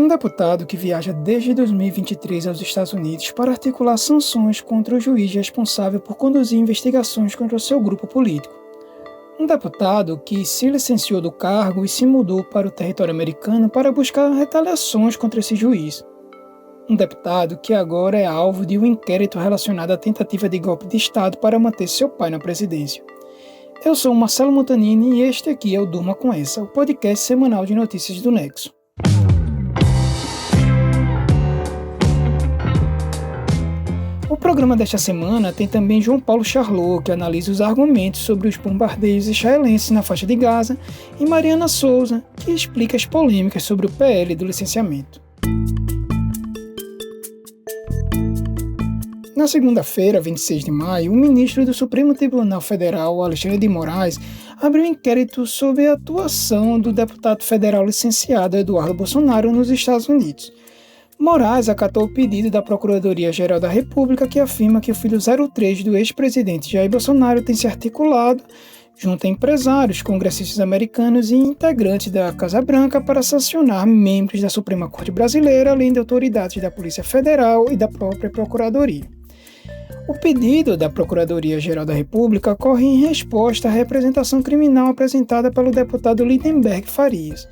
Um deputado que viaja desde 2023 aos Estados Unidos para articular sanções contra o juiz responsável por conduzir investigações contra o seu grupo político. Um deputado que se licenciou do cargo e se mudou para o território americano para buscar retaliações contra esse juiz. Um deputado que agora é alvo de um inquérito relacionado à tentativa de golpe de Estado para manter seu pai na presidência. Eu sou Marcelo Montanini e este aqui é o Durma Com Essa, o podcast semanal de notícias do Nexo. O programa desta semana tem também João Paulo Charlot, que analisa os argumentos sobre os bombardeios israelenses na faixa de Gaza, e Mariana Souza, que explica as polêmicas sobre o PL do licenciamento. Na segunda-feira, 26 de maio, o ministro do Supremo Tribunal Federal, Alexandre de Moraes, abriu um inquérito sobre a atuação do deputado federal licenciado Eduardo Bolsonaro nos Estados Unidos. Moraes acatou o pedido da Procuradoria-Geral da República, que afirma que o filho 03 do ex-presidente Jair Bolsonaro tem se articulado junto a empresários, congressistas americanos e integrantes da Casa Branca para sancionar membros da Suprema Corte Brasileira, além de autoridades da Polícia Federal e da própria Procuradoria. O pedido da Procuradoria-Geral da República ocorre em resposta à representação criminal apresentada pelo deputado Lindenberg Farias,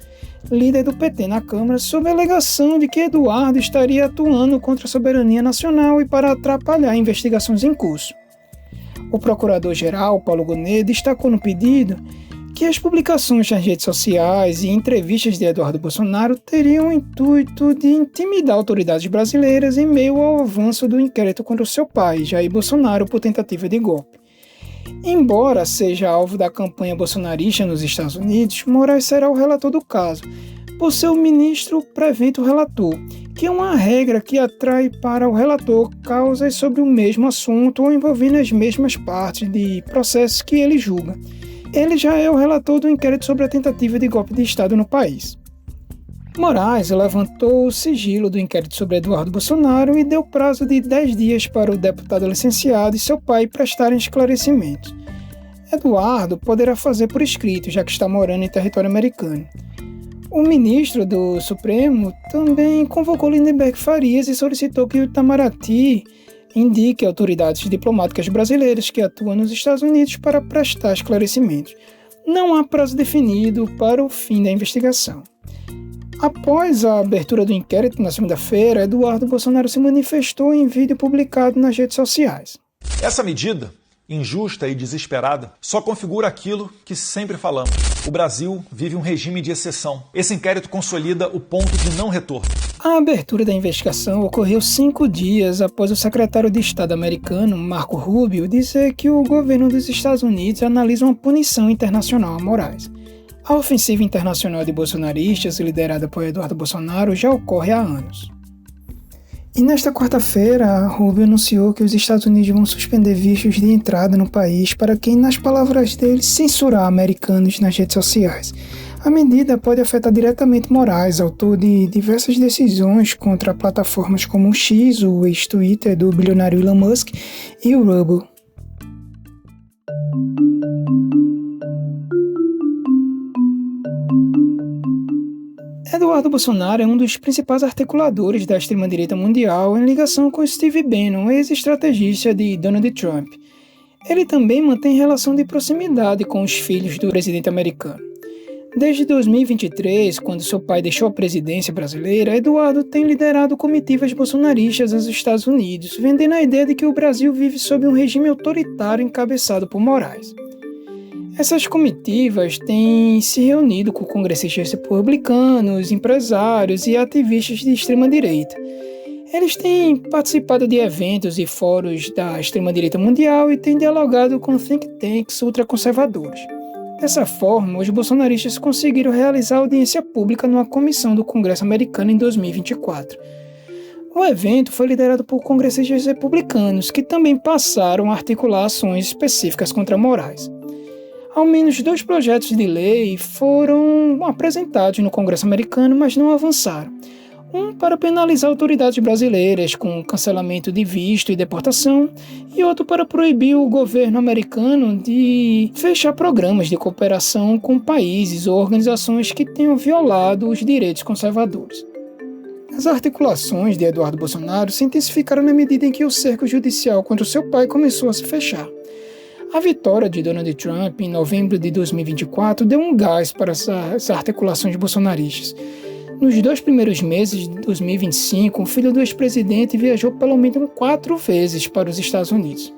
líder do PT na Câmara, sob a alegação de que Eduardo estaria atuando contra a soberania nacional e para atrapalhar investigações em curso. O procurador-geral, Paulo Gonet, destacou no pedido que as publicações nas redes sociais e entrevistas de Eduardo Bolsonaro teriam o intuito de intimidar autoridades brasileiras em meio ao avanço do inquérito contra o seu pai, Jair Bolsonaro, por tentativa de golpe. Embora seja alvo da campanha bolsonarista nos Estados Unidos, Moraes será o relator do caso, por ser o ministro prevento relator, que é uma regra que atrai para o relator causas sobre o mesmo assunto ou envolvendo as mesmas partes de processos que ele julga. Ele já é o relator do inquérito sobre a tentativa de golpe de Estado no país. Moraes levantou o sigilo do inquérito sobre Eduardo Bolsonaro e deu prazo de 10 dias para o deputado licenciado e seu pai prestarem esclarecimentos. Eduardo poderá fazer por escrito, já que está morando em território americano. O ministro do Supremo também convocou Lindenberg Farias e solicitou que o Itamaraty indique autoridades diplomáticas brasileiras que atuam nos Estados Unidos para prestar esclarecimentos. Não há prazo definido para o fim da investigação. Após a abertura do inquérito na segunda-feira, Eduardo Bolsonaro se manifestou em vídeo publicado nas redes sociais. Essa medida, injusta e desesperada, só configura aquilo que sempre falamos. O Brasil vive um regime de exceção. Esse inquérito consolida o ponto de não retorno. A abertura da investigação ocorreu 5 dias após o secretário de Estado americano, Marco Rubio, dizer que o governo dos Estados Unidos analisa uma punição internacional a Moraes. A ofensiva internacional de bolsonaristas, liderada por Eduardo Bolsonaro, já ocorre há anos. E nesta quarta-feira, Rubio anunciou que os Estados Unidos vão suspender vistos de entrada no país para quem, nas palavras dele, censurar americanos nas redes sociais. A medida pode afetar diretamente Moraes, autor de diversas decisões contra plataformas como o X, o ex-Twitter do bilionário Elon Musk, e o Rumble. Eduardo Bolsonaro é um dos principais articuladores da extrema-direita mundial em ligação com Steve Bannon, ex-estrategista de Donald Trump. Ele também mantém relação de proximidade com os filhos do presidente americano. Desde 2023, quando seu pai deixou a presidência brasileira, Eduardo tem liderado comitivas bolsonaristas aos Estados Unidos, vendendo a ideia de que o Brasil vive sob um regime autoritário encabeçado por Moraes. Essas comitivas têm se reunido com congressistas republicanos, empresários e ativistas de extrema-direita. Eles têm participado de eventos e fóruns da extrema-direita mundial e têm dialogado com think tanks ultraconservadores. Dessa forma, os bolsonaristas conseguiram realizar audiência pública numa comissão do Congresso americano em 2024. O evento foi liderado por congressistas republicanos, que também passaram a articular ações específicas contra Moraes. Ao menos 2 projetos de lei foram apresentados no Congresso americano, mas não avançaram. Um para penalizar autoridades brasileiras com cancelamento de visto e deportação, e outro para proibir o governo americano de fechar programas de cooperação com países ou organizações que tenham violado os direitos conservadores. As articulações de Eduardo Bolsonaro se intensificaram na medida em que o cerco judicial contra o seu pai começou a se fechar. A vitória de Donald Trump em novembro de 2024 deu um gás para essas articulações bolsonaristas. Nos 2 primeiros meses de 2025, o filho do ex-presidente viajou pelo menos 4 vezes para os Estados Unidos.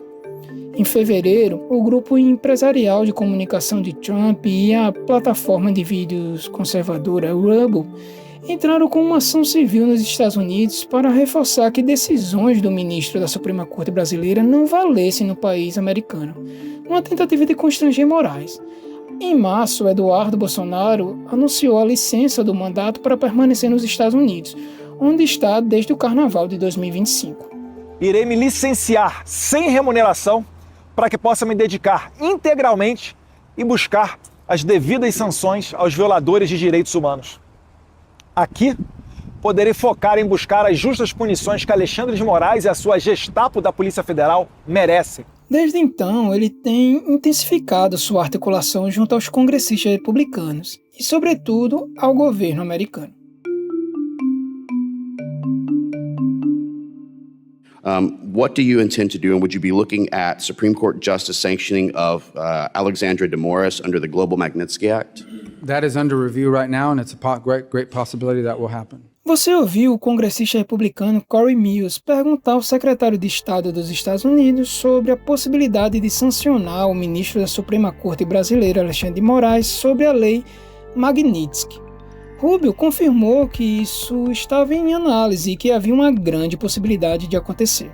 Em fevereiro, o grupo empresarial de comunicação de Trump e a plataforma de vídeos conservadora Rumble entraram com uma ação civil nos Estados Unidos para reforçar que decisões do ministro da Suprema Corte brasileira não valessem no país americano, uma tentativa de constranger Moraes. Em março, Eduardo Bolsonaro anunciou a licença do mandato para permanecer nos Estados Unidos, onde está desde o Carnaval de 2025. Irei me licenciar sem remuneração para que possa me dedicar integralmente e buscar as devidas sanções aos violadores de direitos humanos. Aqui, poderei focar em buscar as justas punições que Alexandre de Moraes e a sua Gestapo da Polícia Federal merecem. Desde então, ele tem intensificado sua articulação junto aos congressistas republicanos e, sobretudo, ao governo americano. What do you intend to do, and would you be looking at Supreme Court justice sanctioning of Alexandra de Moraes under the Global Magnitsky Act? That is under review right now, and it's a great possibility that will happen. Você ouviu o congressista republicano Corey Mills perguntar ao secretário de Estado dos Estados Unidos sobre a possibilidade de sancionar o ministro da Suprema Corte brasileira, Alexandre de Moraes, sobre a lei Magnitsky. Rubio confirmou que isso estava em análise e que havia uma grande possibilidade de acontecer.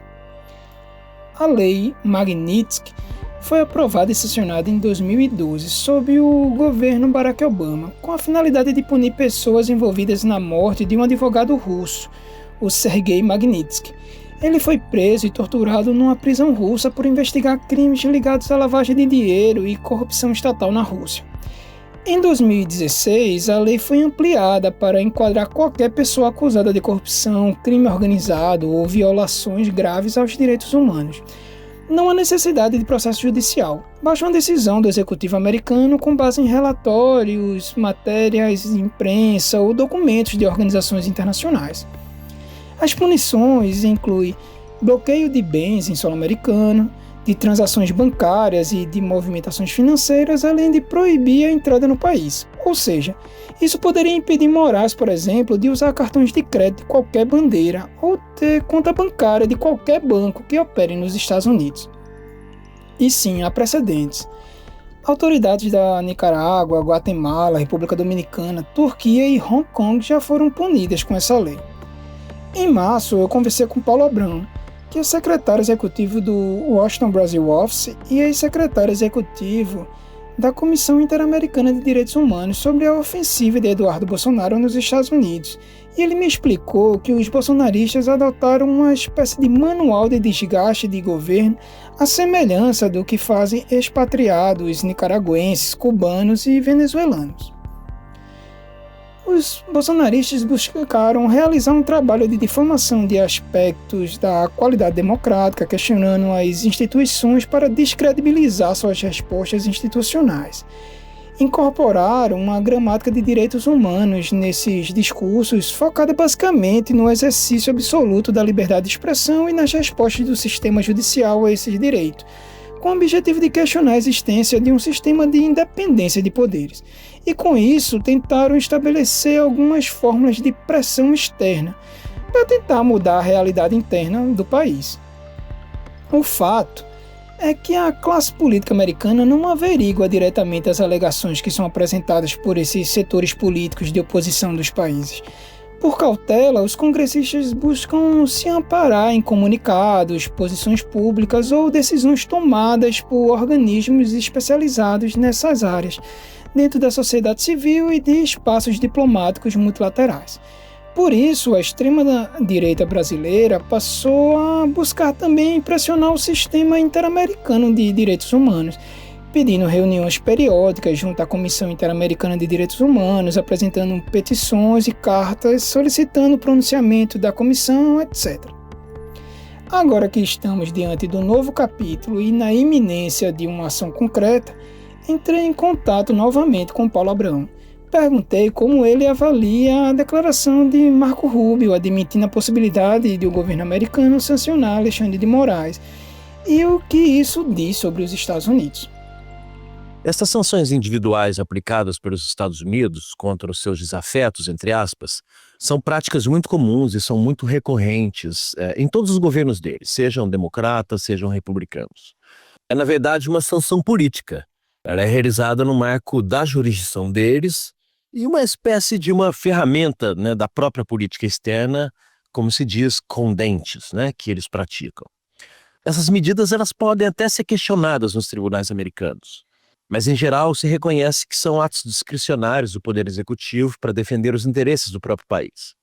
A lei Magnitsky foi aprovada e sancionada em 2012 sob o governo Barack Obama, com a finalidade de punir pessoas envolvidas na morte de um advogado russo, o Sergei Magnitsky. Ele foi preso e torturado numa prisão russa por investigar crimes ligados à lavagem de dinheiro e corrupção estatal na Rússia. Em 2016, a lei foi ampliada para enquadrar qualquer pessoa acusada de corrupção, crime organizado ou violações graves aos direitos humanos. Não há necessidade de processo judicial. Basta uma decisão do executivo americano com base em relatórios, matérias de imprensa ou documentos de organizações internacionais. As punições incluem bloqueio de bens em solo americano, de transações bancárias e de movimentações financeiras, além de proibir a entrada no país. Ou seja, isso poderia impedir Moraes, por exemplo, de usar cartões de crédito de qualquer bandeira ou ter conta bancária de qualquer banco que opere nos Estados Unidos. E sim, há precedentes. Autoridades da Nicarágua, Guatemala, República Dominicana, Turquia e Hong Kong já foram punidas com essa lei. Em março, eu conversei com Paulo Abrão, que é secretário executivo do Washington Brasil Office e ex-secretário executivo da Comissão Interamericana de Direitos Humanos, sobre a ofensiva de Eduardo Bolsonaro nos Estados Unidos. E ele me explicou que os bolsonaristas adotaram uma espécie de manual de desgaste de governo à semelhança do que fazem expatriados nicaragüenses, cubanos e venezuelanos. Os bolsonaristas buscaram realizar um trabalho de difamação de aspectos da qualidade democrática, questionando as instituições para descredibilizar suas respostas institucionais. Incorporaram uma gramática de direitos humanos nesses discursos, focada basicamente no exercício absoluto da liberdade de expressão e nas respostas do sistema judicial a esses direitos, com o objetivo de questionar a existência de um sistema de independência de poderes. E com isso tentaram estabelecer algumas fórmulas de pressão externa para tentar mudar a realidade interna do país. O fato é que a classe política americana não averigua diretamente as alegações que são apresentadas por esses setores políticos de oposição dos países. Por cautela, os congressistas buscam se amparar em comunicados, posições públicas ou decisões tomadas por organismos especializados nessas áreas, dentro da sociedade civil e de espaços diplomáticos multilaterais. Por isso, a extrema-direita brasileira passou a buscar também pressionar o sistema interamericano de direitos humanos, pedindo reuniões periódicas junto à Comissão Interamericana de Direitos Humanos, apresentando petições e cartas, solicitando o pronunciamento da comissão, etc. Agora que estamos diante do novo capítulo e na iminência de uma ação concreta, entrei em contato novamente com Paulo Abrão, perguntei como ele avalia a declaração de Marco Rubio, admitindo a possibilidade de o governo americano sancionar Alexandre de Moraes, e o que isso diz sobre os Estados Unidos. Essas sanções individuais aplicadas pelos Estados Unidos contra os seus desafetos, entre aspas, são práticas muito comuns e são muito recorrentes em todos os governos deles, sejam democratas, sejam republicanos. É, na verdade, uma sanção política. Ela é realizada no marco da jurisdição deles e uma espécie de uma ferramenta, né, da própria política externa, como se diz, com dentes, né, que eles praticam. Essas medidas elas podem até ser questionadas nos tribunais americanos. Mas, em geral, se reconhece que são atos discricionários do Poder Executivo para defender os interesses do próprio país.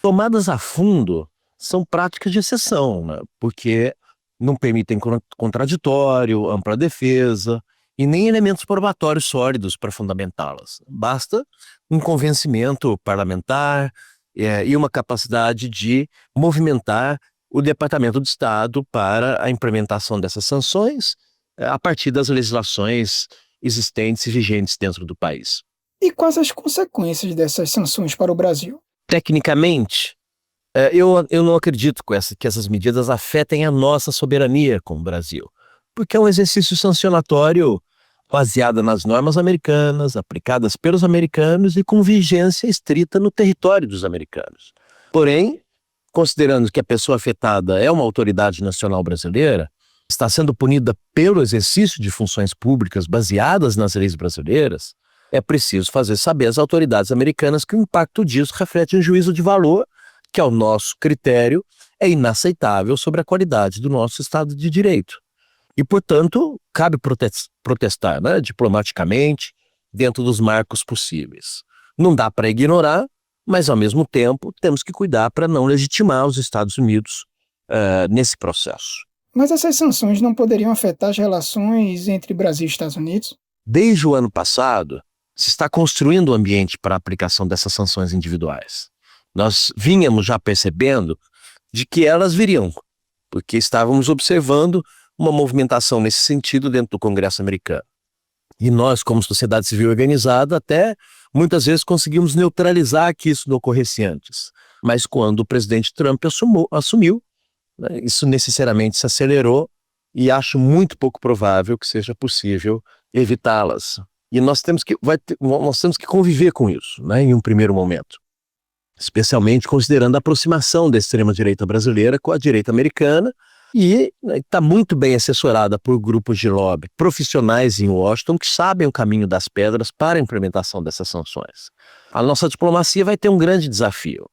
Tomadas a fundo, são práticas de exceção, né? Porque não permitem contraditório, ampla defesa e nem elementos probatórios sólidos para fundamentá-las. Basta um convencimento parlamentar e uma capacidade de movimentar o Departamento de Estado para a implementação dessas sanções a partir das legislações existentes e vigentes dentro do país. E quais as consequências dessas sanções para o Brasil? Tecnicamente, eu não acredito que essas medidas afetem a nossa soberania como Brasil, porque é um exercício sancionatório baseado nas normas americanas, aplicadas pelos americanos e com vigência estrita no território dos americanos. Porém, considerando que a pessoa afetada é uma autoridade nacional brasileira, está sendo punida pelo exercício de funções públicas baseadas nas leis brasileiras, é preciso fazer saber às autoridades americanas que o impacto disso reflete um juízo de valor que, ao nosso critério, é inaceitável sobre a qualidade do nosso Estado de Direito. E, portanto, cabe protestar, né, diplomaticamente, dentro dos marcos possíveis. Não dá para ignorar, mas, ao mesmo tempo, temos que cuidar para não legitimar os Estados Unidos nesse processo. Mas essas sanções não poderiam afetar as relações entre Brasil e Estados Unidos? Desde o ano passado, se está construindo um ambiente para a aplicação dessas sanções individuais. Nós vínhamos já percebendo de que elas viriam, porque estávamos observando uma movimentação nesse sentido dentro do Congresso americano. E nós, como sociedade civil organizada, até muitas vezes conseguimos neutralizar que isso não ocorresse antes. Mas quando o presidente Trump assumiu, isso necessariamente se acelerou e acho muito pouco provável que seja possível evitá-las. E nós temos que conviver com isso, né, em um primeiro momento. Especialmente considerando a aproximação da extrema-direita brasileira com a direita americana e está muito bem assessorada por grupos de lobby profissionais em Washington que sabem o caminho das pedras para a implementação dessas sanções. A nossa diplomacia vai ter um grande desafio.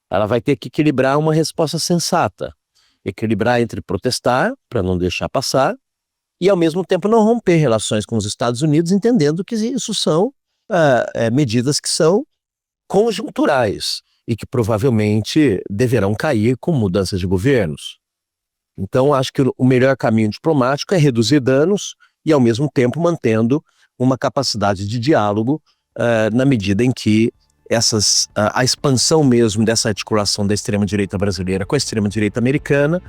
Ela vai ter que equilibrar uma resposta sensata. Equilibrar entre protestar, para não deixar passar, e ao mesmo tempo não romper relações com os Estados Unidos, entendendo que isso são medidas que são conjunturais e que provavelmente deverão cair com mudanças de governos. Então, acho que o melhor caminho diplomático é reduzir danos e, ao mesmo tempo, mantendo uma capacidade de diálogo na medida em que a expansão mesmo dessa articulação da extrema-direita brasileira com a extrema-direita americana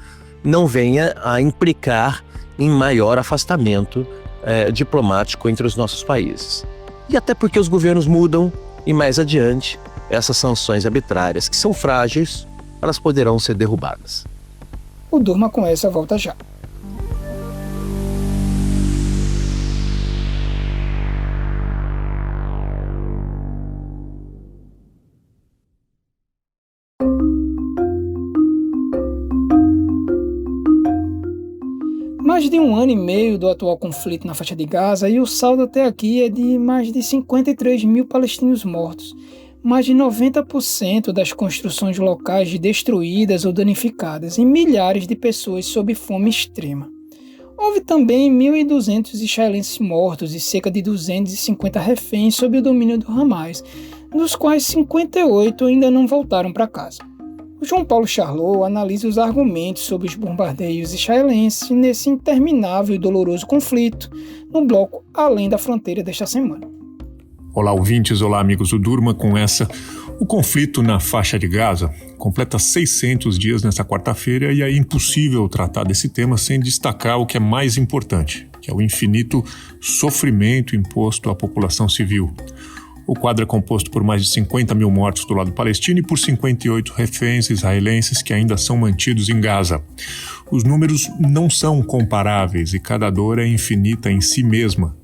não venha a implicar em maior afastamento diplomático entre os nossos países. E até porque os governos mudam e mais adiante essas sanções arbitrárias, que são frágeis, elas poderão ser derrubadas. O Durma com essa volta já. Mais de 1 ano e meio do atual conflito na faixa de Gaza e o saldo até aqui é de mais de 53 mil palestinos mortos, mais de 90% das construções locais destruídas ou danificadas e milhares de pessoas sob fome extrema. Houve também 1.200 israelenses mortos e cerca de 250 reféns sob o domínio do Hamas, dos quais 58 ainda não voltaram para casa. O João Paulo Charlot analisa os argumentos sobre os bombardeios israelenses nesse interminável e doloroso conflito no bloco Além da Fronteira desta semana. Olá, ouvintes, olá, amigos do Durma com essa. O conflito na faixa de Gaza completa 600 dias nesta quarta-feira e é impossível tratar desse tema sem destacar o que é mais importante, que é o infinito sofrimento imposto à população civil. O quadro é composto por mais de 50 mil mortos do lado palestino e por 58 reféns israelenses que ainda são mantidos em Gaza. Os números não são comparáveis e cada dor é infinita em si mesma,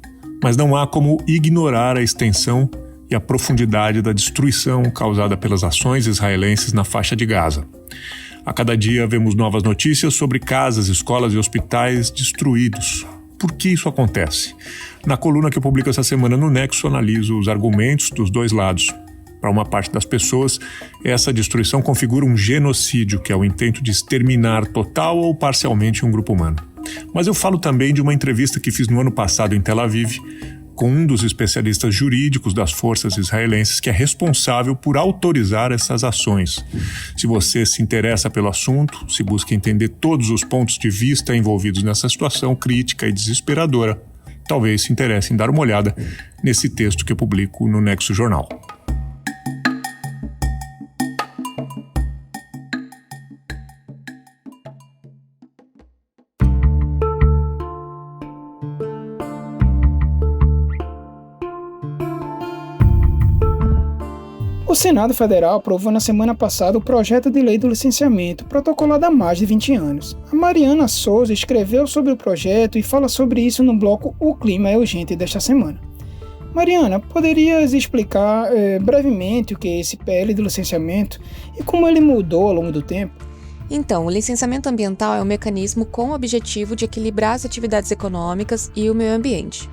mas não há como ignorar a extensão e a profundidade da destruição causada pelas ações israelenses na faixa de Gaza. A cada dia vemos novas notícias sobre casas, escolas e hospitais destruídos. Por que isso acontece? Na coluna que eu publico essa semana no Nexo, analiso os argumentos dos dois lados. Para uma parte das pessoas, essa destruição configura um genocídio, que é o intento de exterminar total ou parcialmente um grupo humano. Mas eu falo também de uma entrevista que fiz no ano passado em Tel Aviv, com um dos especialistas jurídicos das forças israelenses que é responsável por autorizar essas ações. Se você se interessa pelo assunto, se busca entender todos os pontos de vista envolvidos nessa situação crítica e desesperadora, talvez se interesse em dar uma olhada nesse texto que eu publico no Nexo Jornal. O Senado Federal aprovou na semana passada o projeto de lei do licenciamento, protocolado há mais de 20 anos. A Mariana Souza escreveu sobre o projeto e fala sobre isso no bloco O Clima é Urgente desta semana. Mariana, poderias explicar brevemente o que é esse PL do licenciamento e como ele mudou ao longo do tempo? Então, o licenciamento ambiental é um mecanismo com o objetivo de equilibrar as atividades econômicas e o meio ambiente.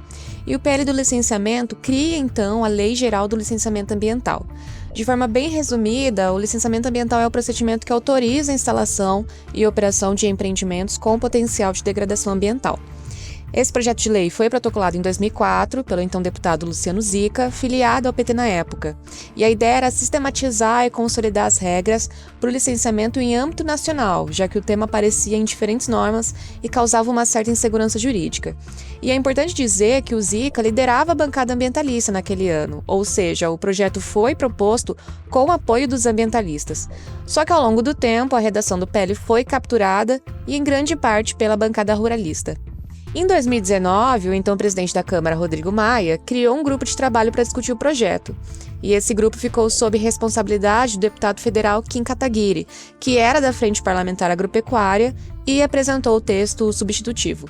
E o PL do licenciamento cria, então, a Lei Geral do Licenciamento Ambiental. De forma bem resumida, o licenciamento ambiental é o procedimento que autoriza a instalação e operação de empreendimentos com potencial de degradação ambiental. Esse projeto de lei foi protocolado em 2004 pelo então deputado Luciano Zica, filiado ao PT na época. E a ideia era sistematizar e consolidar as regras para o licenciamento em âmbito nacional, já que o tema aparecia em diferentes normas e causava uma certa insegurança jurídica. E é importante dizer que o Zica liderava a bancada ambientalista naquele ano, ou seja, o projeto foi proposto com o apoio dos ambientalistas. Só que ao longo do tempo, a redação do PL foi capturada e em grande parte pela bancada ruralista. Em 2019, o então presidente da Câmara, Rodrigo Maia, criou um grupo de trabalho para discutir o projeto. E esse grupo ficou sob responsabilidade do deputado federal Kim Kataguiri, que era da Frente Parlamentar Agropecuária e apresentou o texto substitutivo.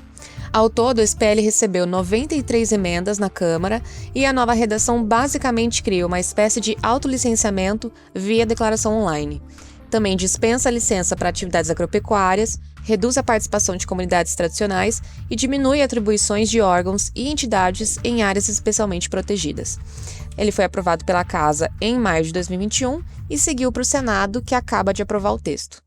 Ao todo, esse PL recebeu 93 emendas na Câmara e a nova redação basicamente cria uma espécie de autolicenciamento via declaração online. Também dispensa a licença para atividades agropecuárias, reduz a participação de comunidades tradicionais e diminui atribuições de órgãos e entidades em áreas especialmente protegidas. Ele foi aprovado pela Casa em maio de 2021 e seguiu para o Senado, que acaba de aprovar o texto.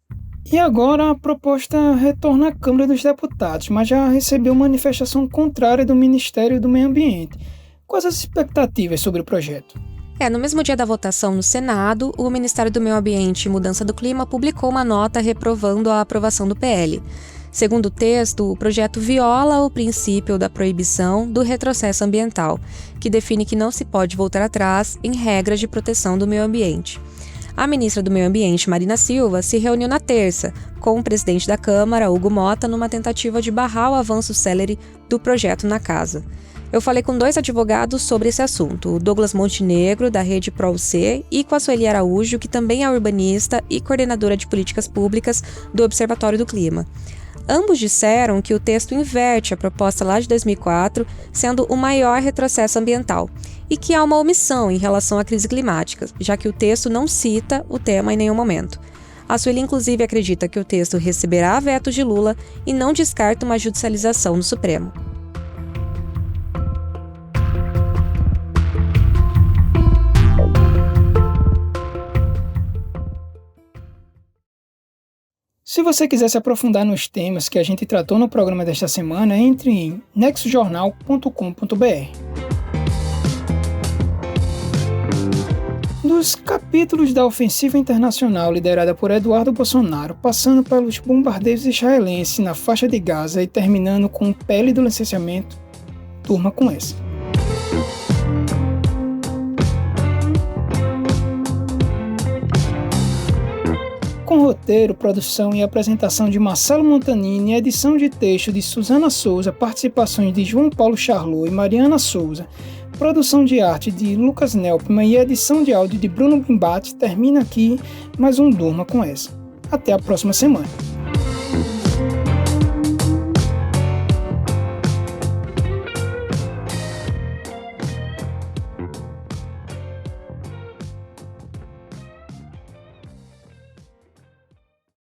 E agora a proposta retorna à Câmara dos Deputados, mas já recebeu manifestação contrária do Ministério do Meio Ambiente. Quais as expectativas sobre o projeto? No mesmo dia da votação no Senado, o Ministério do Meio Ambiente e Mudança do Clima publicou uma nota reprovando a aprovação do PL. Segundo o texto, o projeto viola o princípio da proibição do retrocesso ambiental, que define que não se pode voltar atrás em regras de proteção do meio ambiente. A ministra do Meio Ambiente, Marina Silva, se reuniu na terça com o presidente da Câmara, Hugo Motta, numa tentativa de barrar o avanço célere do projeto na casa. Eu falei com 2 advogados sobre esse assunto, o Douglas Montenegro, da Rede ProUC, e com a Sueli Araújo, que também é urbanista e coordenadora de políticas públicas do Observatório do Clima. Ambos disseram que o texto inverte a proposta lá de 2004, sendo o maior retrocesso ambiental, e que há uma omissão em relação à crise climática, já que o texto não cita o tema em nenhum momento. A Sueli, inclusive, acredita que o texto receberá veto de Lula e não descarta uma judicialização no Supremo. Se você quiser se aprofundar nos temas que a gente tratou no programa desta semana, entre em nexojornal.com.br. Dos capítulos da ofensiva internacional liderada por Eduardo Bolsonaro, passando pelos bombardeios israelenses na faixa de Gaza e terminando com o PL do licenciamento, turma com essa. Com roteiro, produção e apresentação de Marcelo Montanini, edição de texto de Suzana Souza, participações de João Paulo Charlot e Mariana Souza, produção de arte de Lucas Nelpman e edição de áudio de Bruno Bimbate, termina aqui mais um Durma com essa. Até a próxima semana.